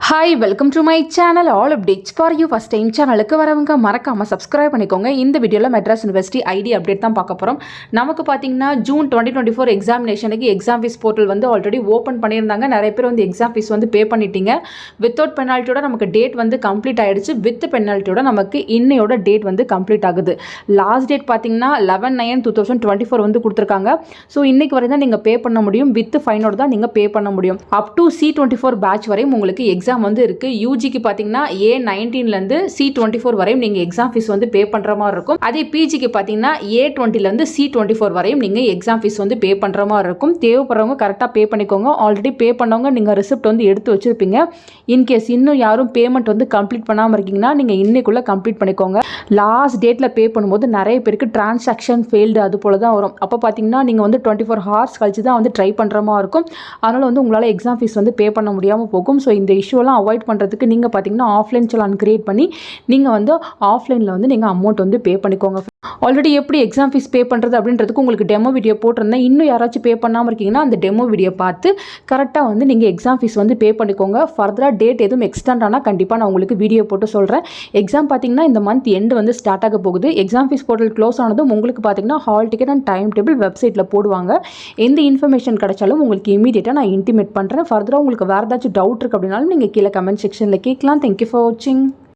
Hi welcome to my channel all updates for you. First time சேனலுக்கு வரவங்க மறக்காமல் subscribe பண்ணிக்கோங்க. இந்த வீடியோவில் மெட்ராஸ் யூனிவர்சிட்டி ஐடி அப்டேட் தான் பார்க்க போகிறோம். நமக்கு பார்த்தீங்கன்னா ஜூன் 2024 எக்ஸாமினேஷனுக்கு எக்ஸாம் ஃபீஸ் போர்ட்டல் வந்து ஆல்ரெடி ஓப்பன் பண்ணியிருந்தாங்க. நிறைய பேர் வந்து எக்ஸாம் ஃபீஸ் வந்து பே பண்ணிட்டீங்க. வித்தவுட் பெனால்ட்டியோட நமக்கு டேட் வந்து கம்ப்ளீட் ஆகிடுச்சு. வித் பெனால்ட்டியோட நமக்கு இன்னையோட டேட் வந்து கம்ப்ளீட் ஆகுது. லாஸ்ட் டேட் பார்த்தீங்கன்னா 11/9/2024 வந்து கொடுத்துருக்காங்க. ஸோ இன்னைக்கு வரை தான் நீங்கள் பே பண்ண முடியும். வித் ஃபைனோட தான் நீங்கள் பே பண்ண முடியும். அப் டு C24 பேட்ச் வரையும் உங்களுக்கு எக்ஸாம் வந்து இருக்கு. யூஜிக்கு பார்த்தீங்கன்னா A19லேருந்து C24 வரையும் நீங்கள் எக்ஸாம் ஃபீஸ் வந்து பே பண்ணுற மாதிரி இருக்கும். அதே பிஜிக்கு பார்த்தீங்கன்னா A20லேருந்து C24 வரையும் நீங்கள் எக்ஸாம் ஃபீஸ் வந்து பே பண்ணுற மாதிரி இருக்கும். தேவைப்படுறவங்க கரெக்டாக பே பண்ணிக்கோங்க. ஆல்ரெடி பே பண்ணவங்க நீங்கள் ரிசிப்ட் வந்து எடுத்து வச்சுருப்பீங்க. இன்கேஸ் இன்னும் யாரும் பேமெண்ட் வந்து கம்ப்ளீட் பண்ணாமல் இருக்கீங்கன்னா நீங்கள் இன்னைக்குள்ளே கம்ப்ளீட் பண்ணிக்கோங்க. லாஸ்ட் டேட்டில் பே பண்ணும்போது நிறைய பேருக்கு டிரான்சாக்ஷன் ஃபெயில்டு அது போல தான் வரும். அப்போ பார்த்தீங்கன்னா நீங்கள் வந்து 24 ஹவர்ஸ் கழிச்சு தான் வந்து ட்ரை பண்ணுற மாதிரி இருக்கும். அதனால் வந்து உங்களால் எக்ஸாம் ஃபீஸ் வந்து பே பண்ண முடியாமல் போகும். ஸோ இந்த இஷ்யூலாம் அவாய்ட் பண்ணுறதுக்கு நீங்கள் பார்த்தீங்கன்னா ஆஃப்லைன் சலான் கிரியேட் பண்ணி நீங்கள் வந்து ஆஃப்லைனில் வந்து நீங்கள் அமௌண்ட் வந்து பே பண்ணிக்கோங்க. ஆல்ரெடி எப்படி எக்ஸாம் ஃபீஸ் பே பண்ணுறது அப்படின்றதுக்கு உங்களுக்கு டெமோ வீடியோ போட்டிருந்தேன். இன்னும் யாராச்சும் பே பண்ணாமல் இருக்கீங்கன்னா அந்த டெமோ வீடியோ பார்த்து கரெக்டாக வந்து நீங்கள் எக்ஸாம் ஃபீஸ் வந்து பே பண்ணிக்கோங்க. ஃபர்தராக டேட் எதுவும் எக்ஸ்டெண்ட் ஆனால் கண்டிப்பாக நான் உங்களுக்கு வீடியோ போட்டு சொல்கிறேன். எக்ஸாம் பார்த்தீங்கன்னா இந்த மந்த் எண்டு வந்து ஸ்டார்ட் ஆக போகுது. எக்ஸாம் ஃபீஸ் போர்ட்டல் க்ளோஸ் ஆனதும் உங்களுக்கு பார்த்தீங்கன்னா hall ticket and time table வெப்சைட்டில் போடுவாங்க. எந்த இன்ஃபர்மேஷன் கிடைச்சாலும் உங்களுக்கு இமீடியட்டாக நான் இன்டிமேட் பண்ணுறேன். ஃபர்தராக உங்களுக்கு வேறு ஏதாச்சும் டவுட் இருக்குது அப்படின்னாலும் நீங்கள் கீழே கமெண்ட் செக்ஷனில் கேட்கலாம். தேங்க்யூ ஃபார் வாட்சிங்.